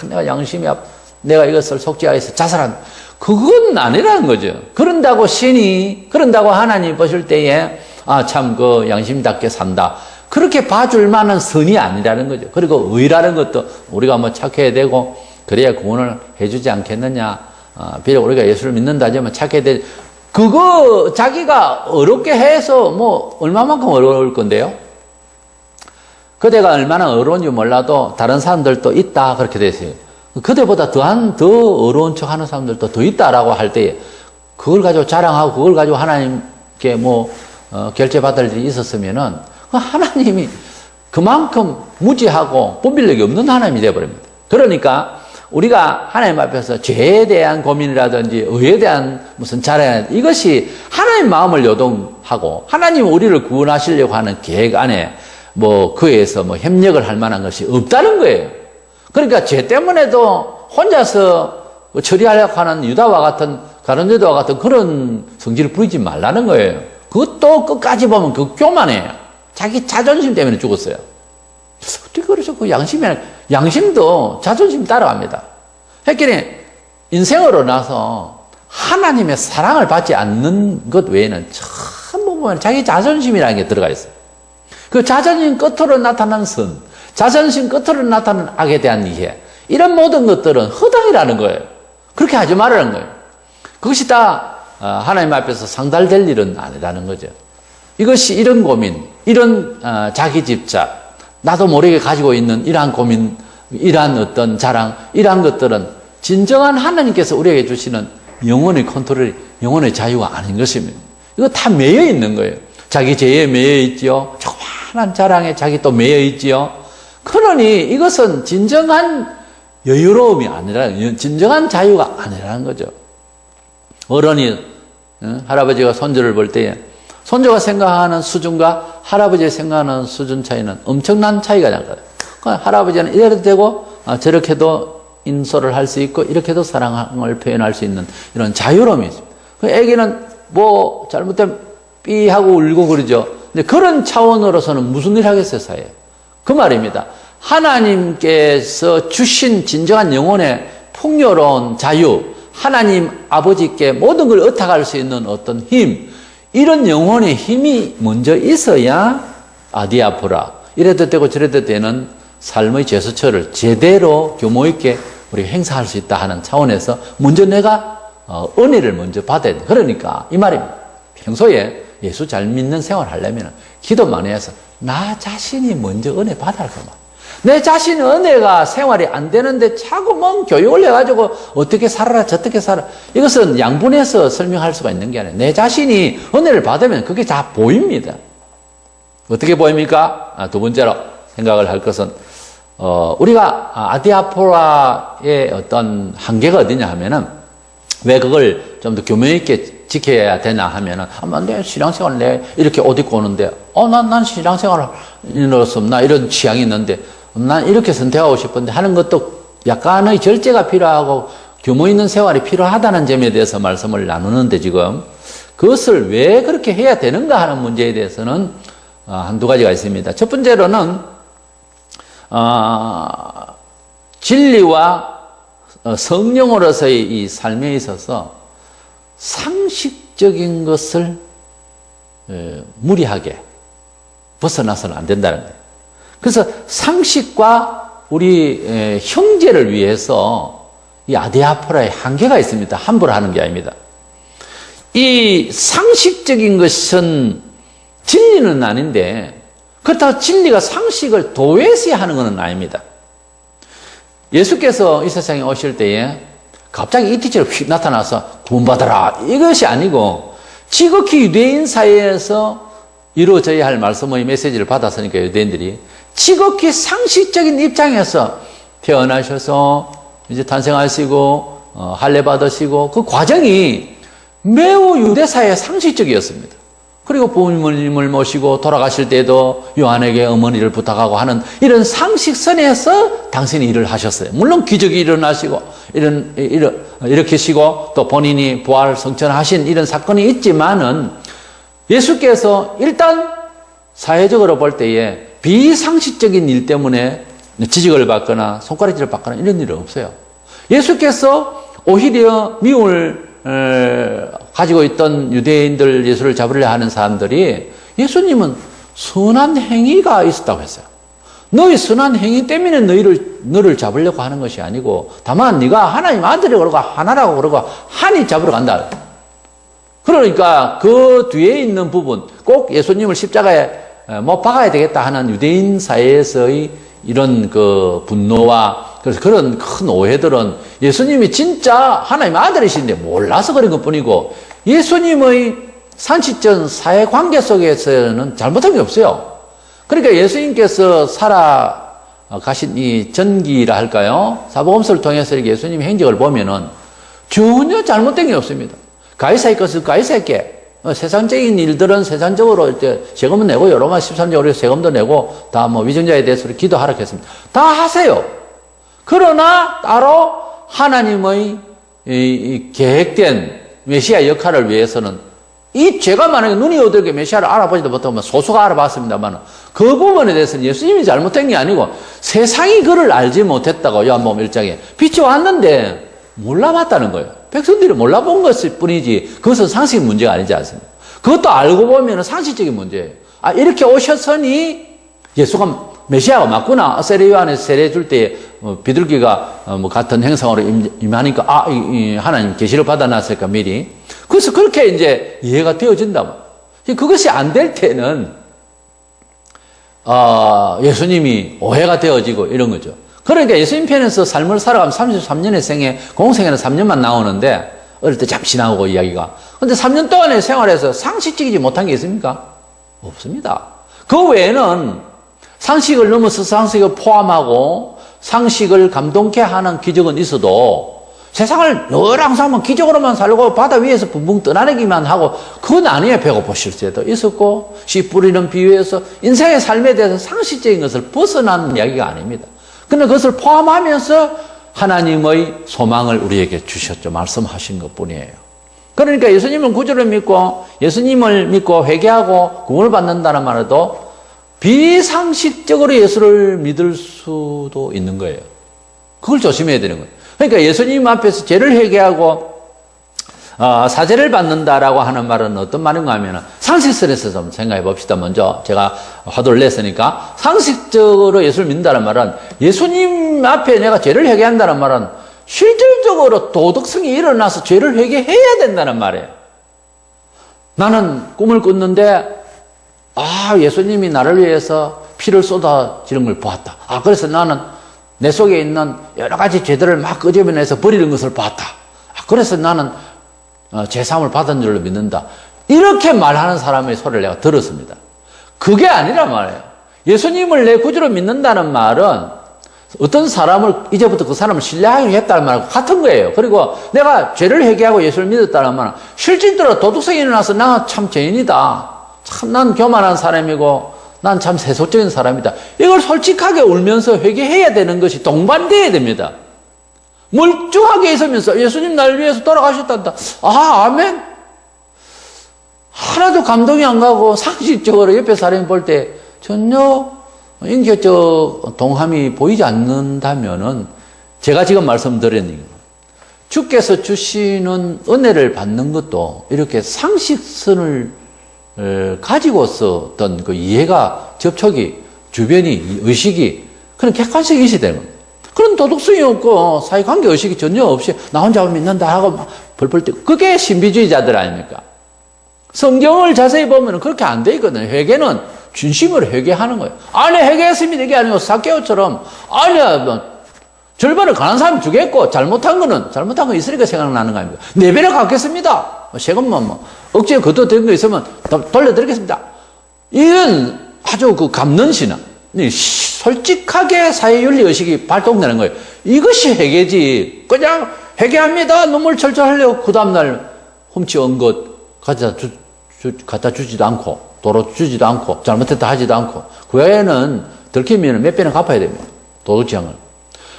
[SPEAKER 1] 내가 양심이 내가 이것을 속죄하여서 자살한, 그건 아니라는 거죠. 그런다고 하나님 보실 때에 참 그 양심답게 산다, 그렇게 봐줄 만한 선이 아니라는 거죠. 그리고 의라는 것도 우리가 뭐 착해야 되고 그래야 구원을 해주지 않겠느냐. 비록 우리가 예수를 믿는다 하지만 착해야 돼. 그거 자기가 어렵게 해서 뭐 얼마만큼 어려울 건데요. 그대가 얼마나 어려운지 몰라도 다른 사람들도 있다 그렇게 돼 있어요. 그대보다 더 어려운 척 하는 사람들도 더 있다라고 할 때에 그걸 가지고 자랑하고 그걸 가지고 하나님께 결제받을 일이 있었으면은 하나님이 그만큼 무지하고 분별력이 없는 하나님이 되어버립니다. 그러니까 우리가 하나님 앞에서 죄에 대한 고민이라든지 의에 대한 무슨 자랑, 이것이 하나님 마음을 요동하고 하나님 우리를 구원하시려고 하는 계획 안에 그에서 협력을 할 만한 것이 없다는 거예요. 그러니까 죄 때문에도 혼자서 처리하려고 하는 유다와 같은, 가룟 유다와 같은 그런 성질을 부리지 말라는 거예요. 그것도 끝까지 보면 그 교만해요. 자기 자존심 때문에 죽었어요. 어떻게 그러죠? 그 양심도 자존심 따라갑니다. 했더니 인생으로 나서 하나님의 사랑을 받지 않는 것 외에는 전부 보면 자기 자존심이라는 게 들어가 있어요. 그 자존심 끝으로 나타난 선, 자존심 끝으로 나타나는 악에 대한 이해, 이런 모든 것들은 허당이라는 거예요. 그렇게 하지 말라는 거예요. 그것이 다 하나님 앞에서 상달될 일은 아니라는 거죠. 이것이 이런 고민, 이런 자기 집착, 나도 모르게 가지고 있는 이러한 고민, 이러한 어떤 자랑, 이러한 것들은 진정한 하나님께서 우리에게 주시는 영혼의 컨트롤이, 영혼의 자유가 아닌 것입니다. 이거 다 매여 있는 거예요. 자기 죄에 매여 있지요. 조그마한 자랑에 자기 또 매여 있지요. 그러니 이것은 진정한 여유로움이 아니라, 진정한 자유가 아니라는 거죠. 어른이 할아버지가 손주를 볼 때에 손주가 생각하는 수준과 할아버지가 생각하는 수준 차이는 엄청난 차이가 나거든요. 그러니까 할아버지는 이래도 되고 저렇게도 인솔을 할 수 있고 이렇게도 사랑을 표현할 수 있는 이런 자유로움이 있습니다. 애기는 잘못되면 삐하고 울고 그러죠. 근데 그런 차원으로서는 무슨 일 하겠어요, 사회에. 그 말입니다. 하나님께서 주신 진정한 영혼의 풍요로운 자유, 하나님 아버지께 모든 걸 의탁할 수 있는 어떤 힘, 이런 영혼의 힘이 먼저 있어야 아디아포라, 이래도 되고 저래도 되는 삶의 제스처를 제대로 규모 있게 우리가 행사할 수 있다 하는 차원에서 먼저 내가 은혜를 먼저 받아야 돼. 그러니까 이 말입니다. 평소에 예수 잘 믿는 생활을 하려면 기도 많이 해서 나 자신이 먼저 은혜 받아야 할 거만. 내 자신은 은혜가 생활이 안 되는데 자꾸 교육을 해가지고 어떻게 살아라 저떻게 살아, 이것은 양분해서 설명할 수가 있는 게 아니에요. 내 자신이 은혜를 받으면 그게 다 보입니다. 어떻게 보입니까? 두 번째로 생각을 할 것은 우리가 아디아포라의 어떤 한계가 어디냐 하면은 왜 그걸 좀 더 교묘 있게 지켜야 되나 하면은, 내 신앙생활 내 이렇게 옷 입고 오는데, 난 신앙생활로서 나 이런 취향이 있는데, 난 이렇게 선택하고 싶은데 하는 것도 약간의 절제가 필요하고 규모 있는 생활이 필요하다는 점에 대해서 말씀을 나누는데, 지금 그것을 왜 그렇게 해야 되는가 하는 문제에 대해서는 한두 가지가 있습니다. 첫 번째로는 진리와 성령으로서의 이 삶에 있어서 상식적인 것을 무리하게 벗어나서는 안 된다는 거예요. 그래서 상식과 우리 형제를 위해서 이 아디아포라의 한계가 있습니다. 함부로 하는 게 아닙니다. 이 상식적인 것은 진리는 아닌데, 그렇다고 진리가 상식을 도외시하는 것은 아닙니다. 예수께서 이 세상에 오실 때에 갑자기 이티처럼 휙 나타나서 구원받아라, 이것이 아니고 지극히 유대인 사이에서 이루어져야 할 말씀의 메시지를 받았으니까, 유대인들이 지극히 상식적인 입장에서 태어나셔서 이제 탄생하시고 할례 받으시고, 그 과정이 매우 유대사의 상식적이었습니다. 그리고 부모님을 모시고 돌아가실 때도 요한에게 어머니를 부탁하고 하는 이런 상식선에서 당신이 일을 하셨어요. 물론 기적이 일어나시고 일으키시고 또 본인이 부활 성천하신 이런 사건이 있지만은, 예수께서 일단 사회적으로 볼 때에 비상식적인 일 때문에 지적을 받거나 손가락질을 받거나 이런 일은 없어요. 예수께서 오히려 미움을 가지고 있던 유대인들, 예수를 잡으려 하는 사람들이, 예수님은 선한 행위가 있었다고 했어요. 너희 선한 행위 때문에 너를 잡으려고 하는 것이 아니고, 다만 네가 하나님 아들이라고 그러고 하나라고 그러고 하니 잡으러 간다. 그러니까 그 뒤에 있는 부분, 꼭 예수님을 십자가에 못 박아야 되겠다 하는 유대인 사회에서의 이런 그 분노와, 그래서 그런 큰 오해들은 예수님이 진짜 하나님의 아들이신데 몰라서 그런 것 뿐이고, 예수님의 상식적 사회관계 속에서는 잘못한 게 없어요. 그러니까 예수님께서 살아가신 이 전기라 할까요? 사복음서를 통해서 이렇게 예수님의 행적을 보면은 전혀 잘못된 게 없습니다. 가이사의 것을 가이사에게, 세상적인 일들은 세상적으로 이제 세금은 내고, 로마 13조로 세금도 내고, 다 위정자에 대해서 기도하라 했습니다. 다 하세요. 그러나 따로 하나님의 이 계획된 메시아 역할을 위해서는, 이 죄가 만약에 눈이 어둡게 메시아를 알아보지도 못하면 소수가 알아봤습니다만, 그 부분에 대해서는 예수님이 잘못된 게 아니고 세상이 그를 알지 못했다고 요한복음 1장에 빛이 왔는데 몰라봤다는 거예요. 백성들이 몰라본 것일 뿐이지 그것은 상식 문제가 아니지 않습니까? 그것도 알고 보면 상식적인 문제예요. 이렇게 오셨으니 예수가 메시아가 맞구나. 세례 요한에서 세례 줄 때 비둘기가 같은 행성으로 임하니까 하나님 계시를 받아놨으니까 미리. 그래서 그렇게 이제 이해가 되어진다. 그것이 안 될 때는 예수님이 오해가 되어지고 이런 거죠. 그러니까 예수님 편에서 삶을 살아가면 33년의 생애, 공생에는 3년만 나오는데, 어릴 때 잠시 나오고 이야기가. 근데 3년 동안의 생활에서 상식적이지 못한 게 있습니까? 없습니다. 그 외에는 상식을 넘어서 상식을 포함하고 상식을 감동케 하는 기적은 있어도, 세상을 늘 항상 기적으로만 살고 바다 위에서 붕붕 떠나내기만 하고, 그건 아니에요. 배고프실 때도 있었고, 씨 뿌리는 비유에서 인생의 삶에 대해서 상식적인 것을 벗어나는 이야기가 아닙니다. 근데 그것을 포함하면서 하나님의 소망을 우리에게 주셨죠. 말씀하신 것 뿐이에요. 그러니까 예수님은 구주를 믿고, 예수님을 믿고 회개하고 구원을 받는다는 말에도 비상식적으로 예수를 믿을 수도 있는 거예요. 그걸 조심해야 되는 거예요. 그러니까 예수님 앞에서 죄를 회개하고 사죄를 받는다라고 하는 말은 어떤 말인가 하면, 상식선에서 좀 생각해 봅시다. 먼저 제가 화두를 냈으니까, 상식적으로 예수를 믿는다는 말은, 예수님 앞에 내가 죄를 회개한다는 말은 실질적으로 도덕성이 일어나서 죄를 회개해야 된다는 말이에요. 나는 꿈을 꿨는데 예수님이 나를 위해서 피를 쏟아지는 걸 보았다. 그래서 나는 내 속에 있는 여러 가지 죄들을 막 끄집어내서 버리는 것을 봤다. 그래서 나는 죄사함을 받은 줄로 믿는다. 이렇게 말하는 사람의 소리를 내가 들었습니다. 그게 아니란 말이에요. 예수님을 내 구주로 믿는다는 말은 어떤 사람을 이제부터 그 사람을 신뢰하기로 했다는 말하고 같은 거예요. 그리고 내가 죄를 회개하고 예수를 믿었다는 말은 실질적으로 도덕성이 일어나서 나 참 죄인이다. 참 난 교만한 사람이고 난 참 세속적인 사람이다. 이걸 솔직하게 울면서 회개해야 되는 것이 동반돼야 됩니다. 멀쩡하게 있으면서 예수님 나를 위해서 돌아가셨단다. 아, 아멘. 하나도 감동이 안 가고 상식적으로 옆에 사람이 볼 때 전혀 인격적 동함이 보이지 않는다면은 제가 지금 말씀드린 주께서 주시는 은혜를 받는 것도 이렇게 상식선을 가지고서 어떤 그 이해가 접촉이 주변이 의식이 그런 객관성이 있어야 되는 겁니다. 그런 도덕성이 없고 사회관계 의식이 전혀 없이 나 혼자 믿는다 하고 벌벌 뛰고 그게 신비주의자들 아닙니까? 성경을 자세히 보면 그렇게 안 돼 있거든요. 회개는 진심으로 회개하는 거예요. 아니 회개했습니다 이게 아니고 사개오처럼 아니야 뭐 절반을 가난한 사람이 주겠고 잘못한 건 있으니까 생각나는 거 아닙니까? 네 배를 갚겠습니다. 세금만 뭐 억지에 걷어들인 거 있으면 돌려드리겠습니다. 이건 아주 그 갚는 신앙. 솔직하게 사회윤리 의식이 발동되는 거예요. 이것이 회개지. 그냥 회개합니다. 눈물 철철 흘리고 그 다음날 훔쳐온 것 갖다 주지도 않고 도로 주지도 않고 잘못했다 하지도 않고 그 외에는 들키면 몇 배는 갚아야 됩니다. 도덕지향을.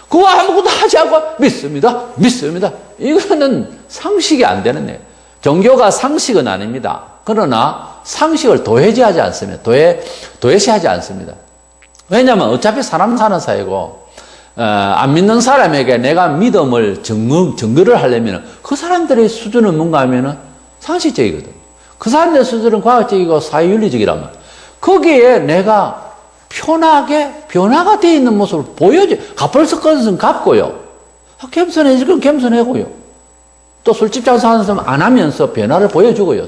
[SPEAKER 1] 그거 아무것도 하지 않고 믿습니다. 이거는 상식이 안 되는 거예요. 종교가 상식은 아닙니다. 그러나 상식을 도외시하지 않습니다. 도외시하지 않습니다. 왜냐하면 어차피 사람 사는 사이고 안 믿는 사람에게 내가 믿음을 증거를 하려면 그 사람들의 수준은 뭔가 하면은 상식적이거든. 그 사람들의 수준은 과학적이고 사회윤리적이란 말이야. 거기에 내가 편하게 변화가 되어 있는 모습을 보여줘. 갚을 것은 갚고요. 겸손해질 건 겸손하고요. 또 술집 장사하는 사람 안 하면서 변화를 보여주고요.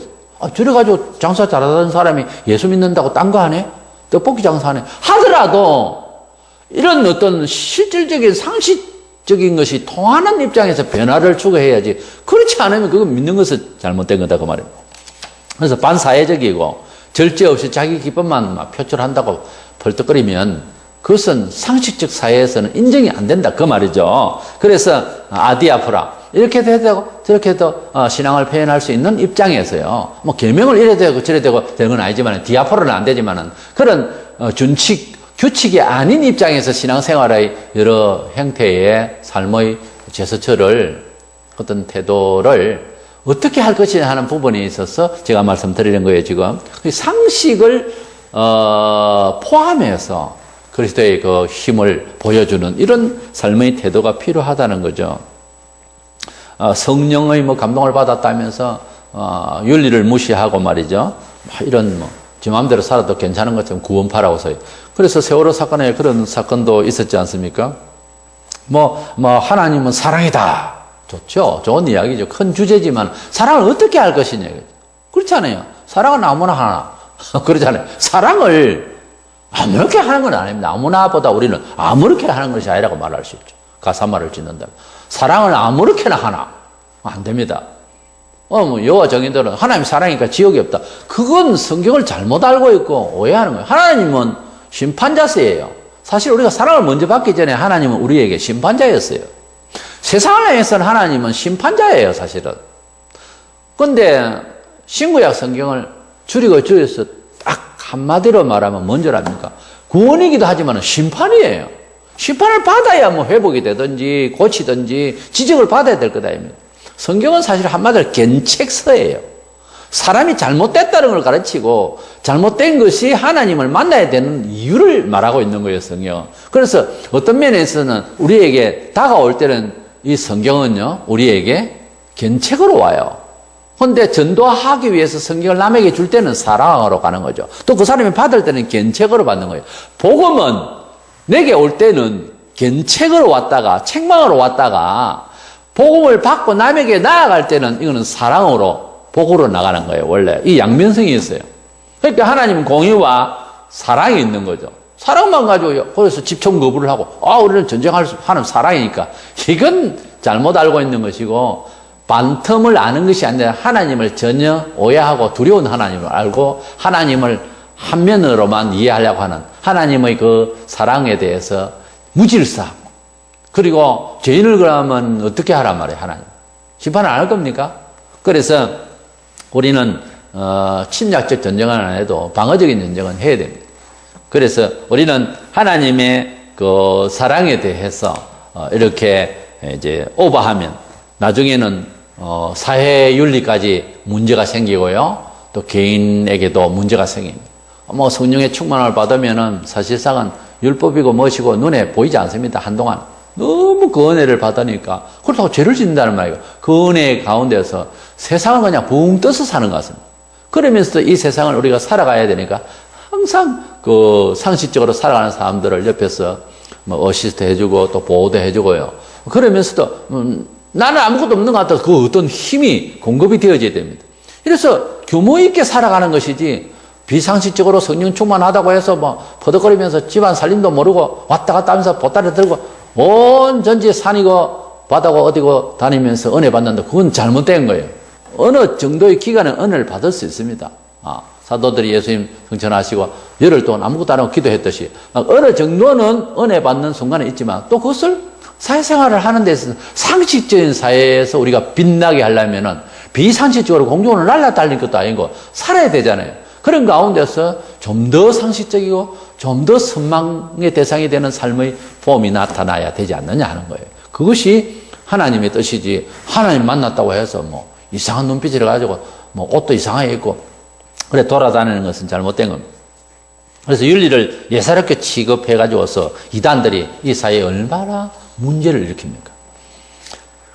[SPEAKER 1] 저래가지고 장사 잘하는 사람이 예수 믿는다고 딴 거 하네? 떡볶이 장사하네? 하더라도 이런 어떤 실질적인 상식적인 것이 통하는 입장에서 변화를 추구해야지. 그렇지 않으면 그건 믿는 것은 잘못된 거다 그 말입니다. 그래서 반사회적이고 절제 없이 자기 기쁨만 막 표출한다고 벌떡거리면 그것은 상식적 사회에서는 인정이 안 된다 그 말이죠. 그래서 아디아프라 이렇게도 해도 되고 저렇게도 신앙을 표현할 수 있는 입장에서요. 뭐 계명을 이래 되고 저래 되고 되는 건 아니지만 디아포라는 안 되지만은 그런 규칙이 아닌 입장에서 신앙생활의 여러 형태의 삶의 제스처를 어떤 태도를 어떻게 할 것이냐 하는 부분에 있어서 제가 말씀드리는 거예요, 지금. 상식을, 포함해서 그리스도의 그 힘을 보여주는 이런 삶의 태도가 필요하다는 거죠. 성령의 뭐 감동을 받았다면서, 윤리를 무시하고 말이죠. 이런 제 마음대로 살아도 괜찮은 것처럼 구원파라고서요. 그래서 세월호 사건에 그런 사건도 있었지 않습니까? 하나님은 사랑이다. 좋죠. 좋은 이야기죠. 큰 주제지만 사랑을 어떻게 할 것이냐. 그렇잖아요. 사랑은 아무나 하나. 그러잖아요. 사랑을 아무렇게 하는 건 아닙니다. 아무나보다 우리는 아무렇게 하는 것이 아니라고 말할 수 있죠. 가사말을 짓는다. 사랑을 아무렇게나 하나. 안 됩니다. 여호와 정인들은 하나님 사랑이니까 지옥이 없다. 그건 성경을 잘못 알고 있고 오해하는 거예요. 하나님은 심판자세예요. 사실 우리가 사랑을 먼저 받기 전에 하나님은 우리에게 심판자였어요. 세상을 향해서는 하나님은 심판자예요, 사실은. 근데 신구약 성경을 줄여서 딱 한마디로 말하면 뭔 줄 압니까? 구원이기도 하지만 심판이에요. 심판을 받아야 뭐 회복이 되든지 고치든지 지적을 받아야 될 거다. 성경은 사실 한마디로 견책서예요. 사람이 잘못됐다는 걸 가르치고 잘못된 것이 하나님을 만나야 되는 이유를 말하고 있는 거예요, 성경. 그래서 어떤 면에서는 우리에게 다가올 때는 이 성경은요, 우리에게 견책으로 와요. 근데 전도하기 위해서 성경을 남에게 줄 때는 사랑으로 가는 거죠. 또 그 사람이 받을 때는 견책으로 받는 거예요. 복음은 내게 올 때는 견책으로 왔다가 책망으로 왔다가 복음을 받고 남에게 나아갈 때는 이거는 사랑으로 복으로 나가는 거예요. 원래 이 양면성이 있어요. 그러니까 하나님은 공의와 사랑이 있는 거죠. 사랑만 가지고 그래서 집총 거부를 하고 우리는 전쟁하는 사랑이니까 이건 잘못 알고 있는 것이고 반틈을 아는 것이 아니라 하나님을 전혀 오해하고 두려운 하나님을 알고 하나님을 한 면으로만 이해하려고 하는 하나님의 그 사랑에 대해서 무질서. 그리고 죄인을 그러면 어떻게 하란 말이에요, 하나님. 심판 안 할 겁니까? 그래서 우리는 침략적 전쟁은 안 해도 방어적인 전쟁은 해야 됩니다. 그래서 우리는 하나님의 그 사랑에 대해서 이렇게 이제 오버하면 나중에는 사회 윤리까지 문제가 생기고요. 또 개인에게도 문제가 생깁니다. 뭐 성령의 충만을 받으면은 사실상은 율법이고 무엇이고 눈에 보이지 않습니다. 한동안 너무 그 은혜를 받으니까 그렇다고 죄를 짓는다는 말이에요. 그 은혜 가운데서 세상을 그냥 붕 떠서 사는 것 같습니다. 그러면서도 이 세상을 우리가 살아가야 되니까 항상 그 상식적으로 살아가는 사람들을 옆에서 뭐 어시스트 해주고 또 보호도 해주고요. 그러면서도 나는 아무것도 없는 것 같아서 그 어떤 힘이 공급이 되어져야 됩니다. 그래서 규모 있게 살아가는 것이지 비상식적으로 성령 충만하다고 해서 뭐 퍼덕거리면서 집안 살림도 모르고 왔다 갔다 하면서 보따리 들고 온 전지 산이고 바다고 어디고 다니면서 은혜 받는다. 그건 잘못된 거예요. 어느 정도의 기간에 은혜를 받을 수 있습니다. 사도들이 예수님 승천하시고 열흘 동안 아무것도 안 하고 기도했듯이 어느 정도는 은혜 받는 순간에 있지만 또 그것을 사회생활을 하는 데 있어서 상식적인 사회에서 우리가 빛나게 하려면은 비상식적으로 공중을 날아다닐 것도 아니고 살아야 되잖아요. 그런 가운데서 좀 더 상식적이고 좀 더 선망의 대상이 되는 삶의 폼이 나타나야 되지 않느냐 하는 거예요. 그것이 하나님의 뜻이지 하나님 만났다고 해서 뭐 이상한 눈빛을 가지고 뭐 옷도 이상하게 입고 그래 돌아다니는 것은 잘못된 겁니다. 그래서 윤리를 예사롭게 취급해가지고서 이단들이 이 사회에 얼마나 문제를 일으킵니까?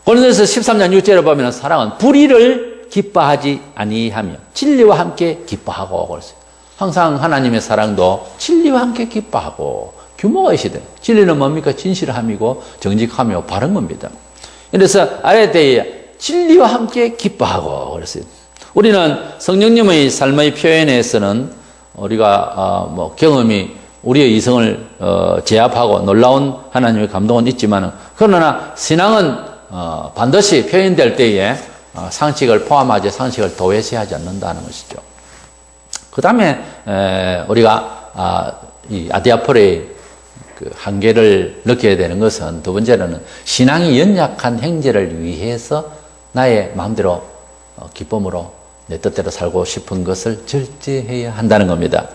[SPEAKER 1] 고린도서 13장 6절에 보면 사랑은 불의를 기뻐하지 아니하며 진리와 함께 기뻐하고 그랬어요. 항상 하나님의 사랑도 진리와 함께 기뻐하고 규모가 있어야 돼요. 진리는 뭡니까? 진실함이고 정직함이고 바른 겁니다. 그래서 아래 때에 진리와 함께 기뻐하고 그랬어요. 우리는 성령님의 삶의 표현에서는 우리가 뭐 경험이 우리의 이성을 제압하고 놀라운 하나님의 감동은 있지만 그러나 신앙은 반드시 표현될 때에 상식을 포함하지 상식을 도외시하지 않는다는 것이죠. 그 다음에 우리가 이 아디아폴의 그 한계를 느껴야 되는 것은 두 번째로는 신앙이 연약한 형제를 위해서 나의 마음대로 기쁨으로 내 뜻대로 살고 싶은 것을 절제해야 한다는 겁니다.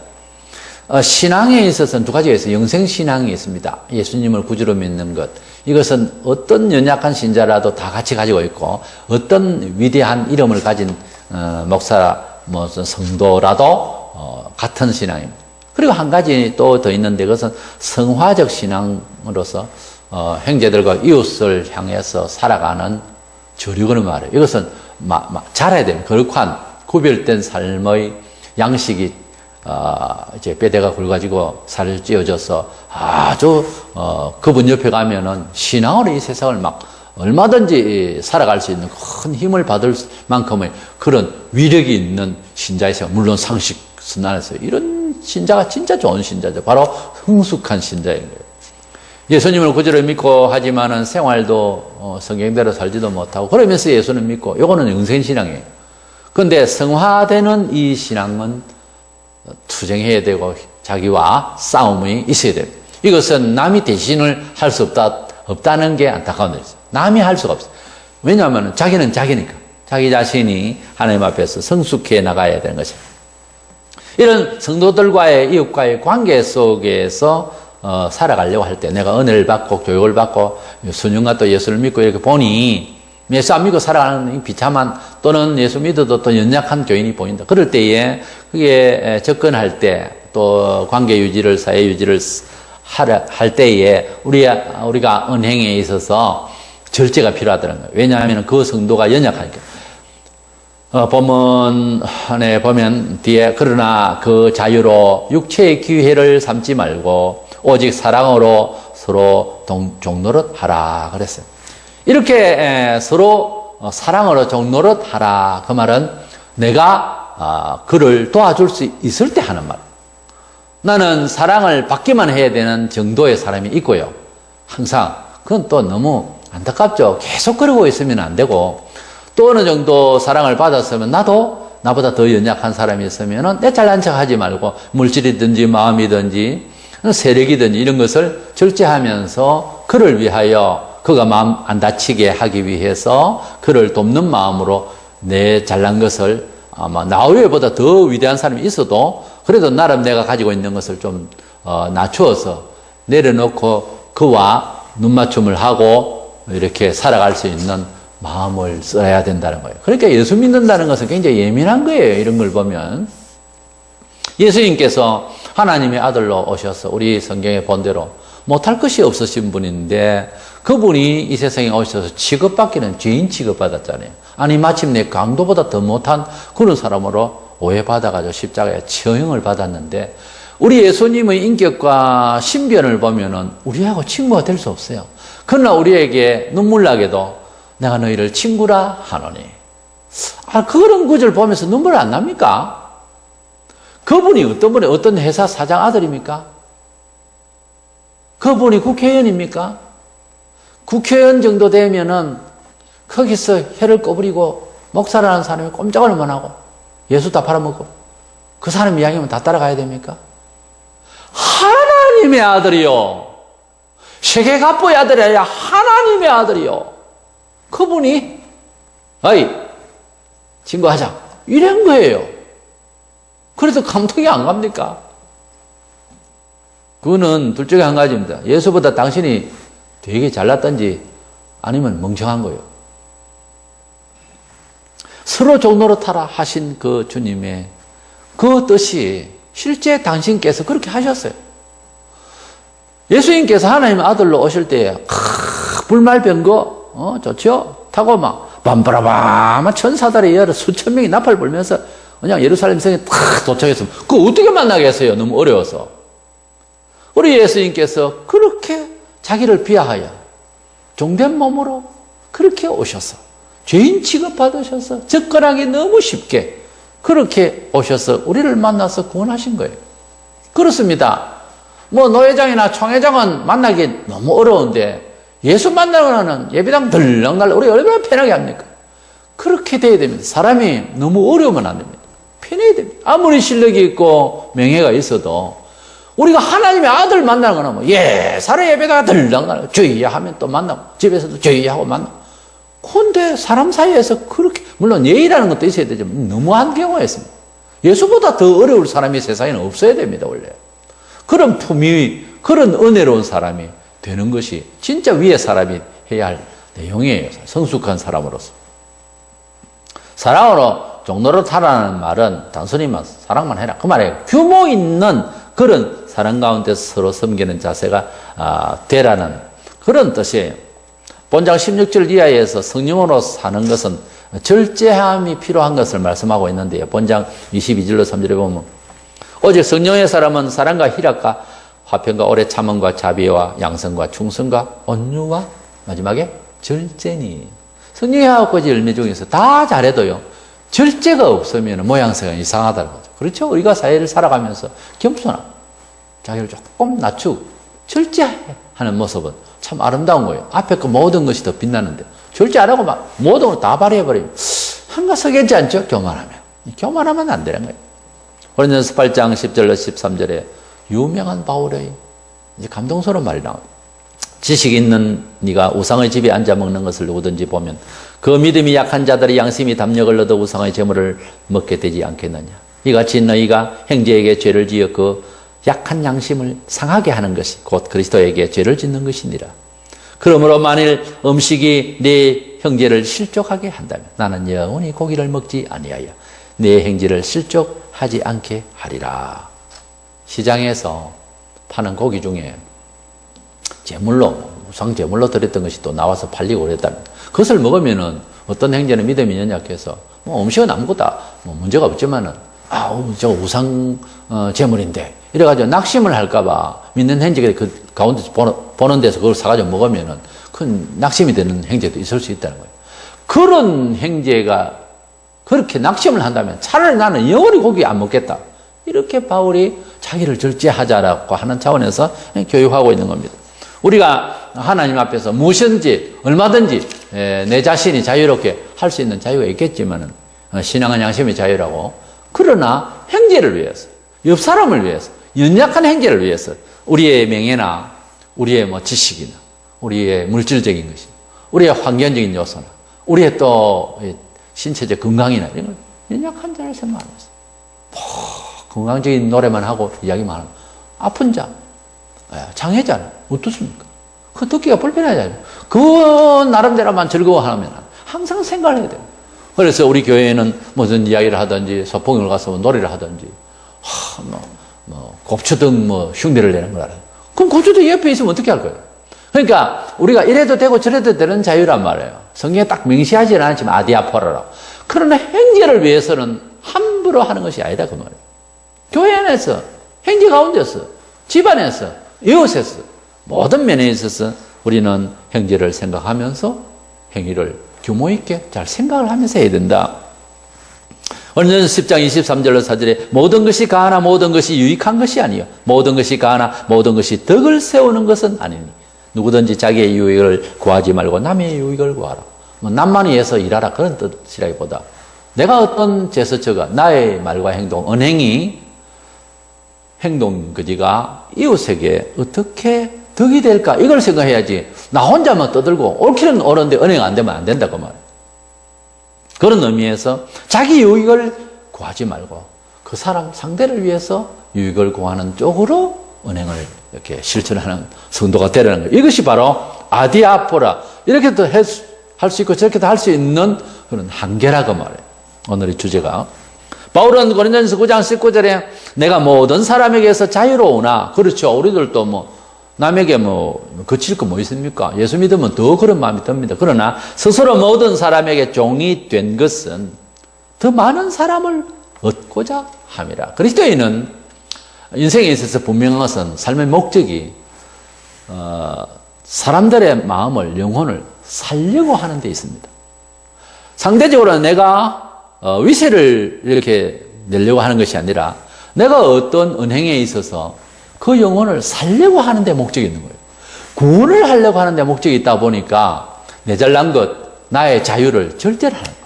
[SPEAKER 1] 신앙에 있어서는 두 가지가 있어요. 영생신앙이 있습니다. 예수님을 구주로 믿는 것. 이것은 어떤 연약한 신자라도 다 같이 가지고 있고 어떤 위대한 이름을 가진 목사, 무슨 성도라도 같은 신앙입니다. 그리고 한 가지 또 더 있는데 그것은 성화적 신앙으로서 형제들과 이웃을 향해서 살아가는 저류그는 말이에요. 이것은 잘해야 됩니다. 거룩한 구별된 삶의 양식이 이제 뼈대가 굵어지고 살을 찌어져서 아주 그분 옆에 가면은 신앙으로 이 세상을 막 얼마든지 살아갈 수 있는 큰 힘을 받을 만큼의 그런 위력이 있는 신자이세요. 물론 상식 순환에서 이런 신자가 진짜 좋은 신자죠. 바로 흥숙한 신자인 거예요. 예수님을 구주로 믿고 하지만은 생활도 성경대로 살지도 못하고 그러면서 예수를 믿고 요거는 영생신앙이에요. 그런데 성화되는 이 신앙은 투쟁해야 되고 자기와 싸움이 있어야 됩니다. 이것은 남이 대신을 할 수 없다는 게 안타까운 일이죠. 남이 할 수가 없어요. 왜냐하면 자기는 자기니까. 자기 자신이 하나님 앞에서 성숙해 나가야 되는 것입니다. 이런 성도들과의 이웃과의 관계 속에서 살아가려고 할 때 내가 은혜를 받고 교육을 받고 순종과 또 예수를 믿고 이렇게 보니 예수 안 믿고 살아가는 비참한 또는 예수 믿어도 또 연약한 교인이 보인다. 그럴 때에 그게 접근할 때 또 관계 유지를 사회 유지를 할 때에 우리가 은행에 있어서 절제가 필요하다는 거예요. 왜냐하면 그 성도가 연약하니까. 본문에 보면 뒤에 그러나 그 자유로 육체의 기회를 삼지 말고 오직 사랑으로 서로 종노릇 하라 그랬어요. 이렇게 서로 사랑으로 종노릇 하라. 그 말은 내가 그를 도와줄 수 있을 때 하는 말. 나는 사랑을 받기만 해야 되는 정도의 사람이 있고요. 항상 그건 또 너무 안타깝죠. 계속 그러고 있으면 안 되고 또 어느 정도 사랑을 받았으면 나도 나보다 더 연약한 사람이 있으면 내 잘난 척 하지 말고 물질이든지 마음이든지 세력이든지 이런 것을 절제하면서 그를 위하여 그가 마음 안 다치게 하기 위해서 그를 돕는 마음으로 내 잘난 것을 아마 나 외보다 더 위대한 사람이 있어도 그래도 나름 내가 가지고 있는 것을 좀 낮추어서 내려놓고 그와 눈맞춤을 하고 이렇게 살아갈 수 있는 마음을 써야 된다는 거예요. 그러니까 예수 믿는다는 것은 굉장히 예민한 거예요. 이런 걸 보면. 예수님께서 하나님의 아들로 오셔서 우리 성경에 본 대로 못할 것이 없으신 분인데 그분이 이 세상에 오셔서 취급받기는 죄인 취급받았잖아요. 아니 마침내 강도보다 더 못한 그런 사람으로 오해받아가지고 십자가에 처형을 받았는데 우리 예수님의 인격과 신변을 보면은 우리하고 친구가 될 수 없어요. 그러나 우리에게 눈물 나게도 내가 너희를 친구라 하노니. 그런 구절 보면서 눈물 안 납니까? 그분이 어떤 분이 어떤 회사 사장 아들입니까? 그분이 국회의원입니까? 국회의원 정도 되면은 거기서 혀를 꺼부리고 목사라는 사람이 꼼짝을 못 하고 예수 다 팔아먹고 그 사람 이야기면 다 따라가야 됩니까? 하나님의 아들이요. 세계갑부의 아들이 아니라 하나님의 아들이요. 그분이 어이 친구하자 이런 거예요. 그래도 감동이 안 갑니까? 그거는 둘 중에 한 가지입니다. 예수보다 당신이 되게 잘났던지 아니면 멍청한 거예요. 서로 종로로 타라 하신 그 주님의 그 뜻이 실제 당신께서 그렇게 하셨어요. 예수님께서 하나님의 아들로 오실 때 불말병거 좋죠? 타고 막 밤바라밤 천사들이 여러 수천 명이 나팔 불면서 그냥 예루살렘 성에 탁 도착했으면 그거 어떻게 만나겠어요? 너무 어려워서. 우리 예수님께서 그렇게 자기를 비하하여 종된 몸으로 그렇게 오셔서 죄인 취급받으셔서 접근하기 너무 쉽게 그렇게 오셔서 우리를 만나서 구원하신 거예요. 그렇습니다. 뭐 노회장이나 총회장은 만나기 너무 어려운데 예수 만나고는 예배당 들렁달렁 우리 얼마나 편하게 합니까? 그렇게 돼야 됩니다. 사람이 너무 어려우면 안 됩니다. 편해야 됩니다. 아무리 실력이 있고 명예가 있어도 우리가 하나님의 아들 만나는 거는 뭐 사례 예배다가 들렁달렁 주의야 하면 또 만나고 집에서도 주의야 하고 만나고 그런데 사람 사이에서 그렇게 물론 예의라는 것도 있어야 되지만 너무한 경우가 있습니다. 예수보다 더 어려울 사람이 세상에는 없어야 됩니다. 원래 그런 품위 그런 은혜로운 사람이 되는 것이 진짜 위의 사람이 해야 할 내용이에요. 성숙한 사람으로서. 사랑으로 종로로 타라는 말은 단순히만 사랑만 해라 그 말이에요. 규모 있는 그런 사랑 가운데서 서로 섬기는 자세가 되라는 그런 뜻이에요. 본장 16절 이하에서 성령으로 사는 것은 절제함이 필요한 것을 말씀하고 있는데요. 본장 22절로 3절에 보면 오직 성령의 사람은 사랑과 희락과 화평과 오래 참음과 자비와 양성과 충성과 온유와 마지막에 절제니. 성령의 아홉 열매 중에서 다 잘해도요 절제가 없으면 모양새가 이상하다는 거죠. 그렇죠? 우리가 사회를 살아가면서 겸손하고 자기를 조금 낮추고 절제하는 모습은 참 아름다운 거예요. 앞에 그 모든 것이 더 빛나는데 절제 안 하고 막 모든 걸 다 발휘해버리면 한가서겠지 않죠? 교만하면 안 되는 거예요. 고린도전서 8장 10절로 13절에 유명한 바울의 이제 감동스러운 말이 나와요. 지식 있는 네가 우상의 집에 앉아 먹는 것을 누구든지 보면 그 믿음이 약한 자들이 양심이 담력을 얻어 우상의 제물을 먹게 되지 않겠느냐. 이같이 너희가 형제에게 죄를 지어 그 약한 양심을 상하게 하는 것이 곧 그리스도에게 죄를 짓는 것이니라. 그러므로 만일 음식이 네 형제를 실족하게 한다면 나는 영원히 고기를 먹지 아니하여 네 형제를 실족하지 않게 하리라. 시장에서 파는 고기 중에 제물로 우상 제물로 드렸던 것이 또 나와서 팔리고 그랬다면 그것을 먹으면은 어떤 형제는 믿음이 연약해서 뭐 음식은 아무것도 뭐 문제가 없지만은 저 우상 제물인데 이래가지고 낙심을 할까봐 믿는 형제가 그 가운데서 보는 데서 그걸 사가지고 먹으면은 큰 낙심이 되는 형제도 있을 수 있다는 거예요. 그런 형제가 그렇게 낙심을 한다면 차라리 나는 영원히 고기 안 먹겠다. 이렇게 바울이 자기를 절제하자라고 하는 차원에서 교육하고 있는 겁니다. 우리가 하나님 앞에서 무엇이든지 얼마든지 내 자신이 자유롭게 할 수 있는 자유가 있겠지만은 신앙은 양심의 자유라고. 그러나 형제를 위해서, 옆 사람을 위해서, 연약한 형제를 위해서 우리의 명예나 우리의 뭐 지식이나 우리의 물질적인 것이, 우리의 환경적인 요소나 우리의 또 신체적 건강이나 이런 걸 연약한 자를 생각하면서 건강적인 노래만 하고 이야기만 하면 아픈 자, 장애자는 어떻습니까? 그 듣기가 불편하잖아요. 그 나름대로만 즐거워하면 항상 생각을 해야 돼요. 그래서 우리 교회에는 무슨 이야기를 하든지 소풍을 가서 노래를 하든지 곱추등 흉내를 내는 걸 알아요. 그럼 곱추등 옆에 있으면 어떻게 할 거예요? 그러니까 우리가 이래도 되고 저래도 되는 자유란 말이에요. 성경에 딱 명시하지는 않지만 아디아포라라고. 그러나 행제를 위해서는 함부로 하는 것이 아니다 그 말이에요. 교회 안에서, 행제 가운데서, 집안에서, 이웃에서 모든 면에 있어서 우리는 행제를 생각하면서 행위를 규모 있게 잘 생각을 하면서 해야 된다. 오늘 10장 23절로 4절에 모든 것이 가하나 모든 것이 유익한 것이 아니요 모든 것이 가하나 모든 것이 덕을 세우는 것은 아니니 누구든지 자기의 유익을 구하지 말고 남의 유익을 구하라. 남만 위해서 일하라 그런 뜻이라기보다 내가 어떤 제스처가 나의 말과 행동, 언행이 행동 그지가 이웃에게 어떻게 덕이 될까 이걸 생각해야지 나 혼자만 떠들고 옳기는 옳은데 언행 안 되면 안 된다고 말이에요. 그런 의미에서 자기 유익을 구하지 말고 그 사람 상대를 위해서 유익을 구하는 쪽으로 언행을 이렇게 실천하는 성도가 되라는 거예요. 이것이 바로 아디아포라 이렇게도 할 수 있고 저렇게도 할 수 있는 그런 한계라고 말해요. 오늘의 주제가 바울은 고린도전서 9장 19절에 내가 모든 사람에게서 자유로우나 그렇죠. 우리들도 남에게 거칠 거 있습니까? 예수 믿으면 더 그런 마음이 듭니다. 그러나 스스로 모든 사람에게 종이 된 것은 더 많은 사람을 얻고자 함이라. 그리스도인은 인생에 있어서 분명한 것은 삶의 목적이 사람들의 마음을, 영혼을 살려고 하는 데 있습니다. 상대적으로 내가 위세를 이렇게 내려고 하는 것이 아니라 내가 어떤 은행에 있어서 그 영혼을 살려고 하는 데 목적이 있는 거예요. 구원을 하려고 하는 데 목적이 있다 보니까 내 잘난 것, 나의 자유를 절대하는 거예요.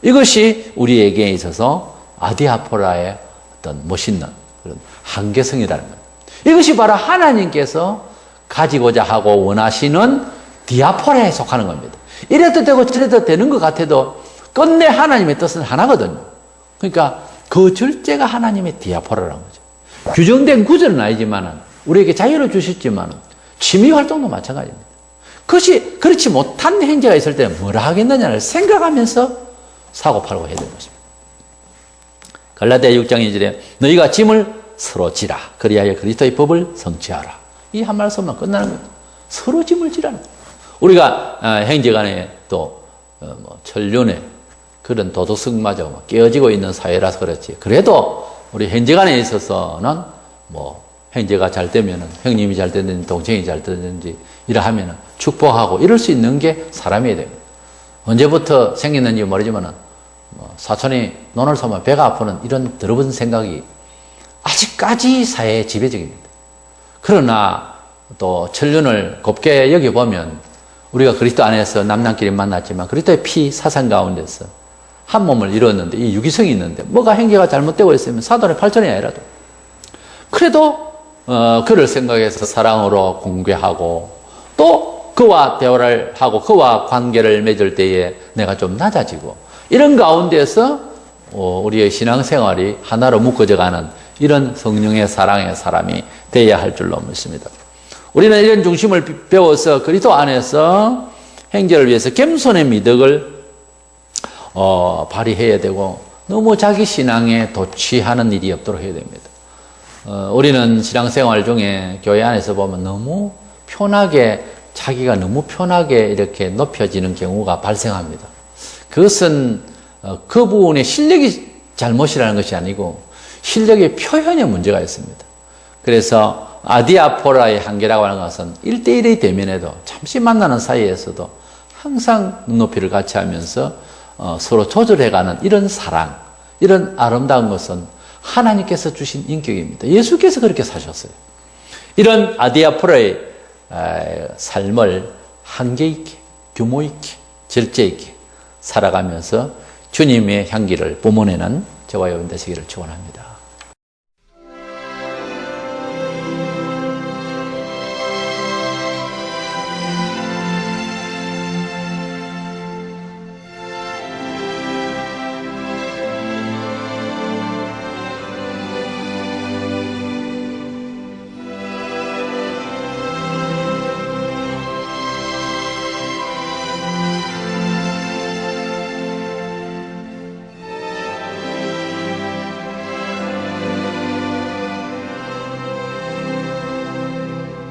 [SPEAKER 1] 이것이 우리에게 있어서 아디아포라의 어떤 멋있는 그런 한계성이라는 거예요. 이것이 바로 하나님께서 가지고자 하고 원하시는 디아포라에 속하는 겁니다. 이래도 되고 저래도 되는 것 같아도 끝내 하나님의 뜻은 하나거든요. 그러니까 그 절제가 하나님의 디아포라라는 거죠. 규정된 구절은 아니지만 우리에게 자유를 주셨지만 취미 활동도 마찬가지입니다. 그것이 그렇지 못한 행제가 있을 때 뭐라 하겠느냐를 생각하면서 사고팔고 해야 되는 것입니다. 갈라디아 6장 2절에 너희가 짐을 서로 지라 그리하여 그리스도의 법을 성취하라. 이 한 말씀만 끝나는 거죠. 서로 짐을 지라는 거예요. 우리가 행제간에 또 천륜에 그런 도덕성마저 깨어지고 있는 사회라서 그렇지. 그래도 우리 형제간에 있어서는 형제가 잘 되면은 형님이 잘 되든지 동생이 잘 되든지 이러하면은 축복하고 이럴 수 있는 게 사람이어야 됩니다. 언제부터 생겼는지 모르지만은 사촌이 논을 쏘면 배가 아프는 이런 더러운 생각이 아직까지 사회에 지배적입니다. 그러나 또 천륜을 곱게 여겨보면 우리가 그리스도 안에서 남남끼리 만났지만 그리스도의 피 사상 가운데서 한 몸을 이루었는데 이 유기성이 있는데 뭐가 행계가 잘못되고 있으면 사돈의 팔촌이 아니라도 그래도 그를 생각해서 사랑으로 공개하고 또 그와 대화를 하고 그와 관계를 맺을 때에 내가 좀 낮아지고 이런 가운데서 우리의 신앙생활이 하나로 묶어져 가는 이런 성령의 사랑의 사람이 되어야 할 줄로 믿습니다. 우리는 이런 중심을 배워서 그리스도 안에서 행제를 위해서 겸손의 미덕을 발휘해야 되고 너무 자기 신앙에 도취하는 일이 없도록 해야 됩니다. 우리는 신앙생활 중에 교회 안에서 보면 너무 편하게 자기가 너무 편하게 이렇게 높여지는 경우가 발생합니다. 그것은 그 부분의 실력이 잘못이라는 것이 아니고 실력의 표현에 문제가 있습니다. 그래서 아디아포라의 한계라고 하는 것은 1대1의 대면에도 잠시 만나는 사이에서도 항상 눈높이를 같이 하면서 서로 조절해가는 이런 사랑, 이런 아름다운 것은 하나님께서 주신 인격입니다. 예수께서 그렇게 사셨어요. 이런 아디아포라의 삶을 한계 있게, 규모 있게, 절제 있게 살아가면서 주님의 향기를 뿜어내는 저와 여러분 되시기를 축원합니다.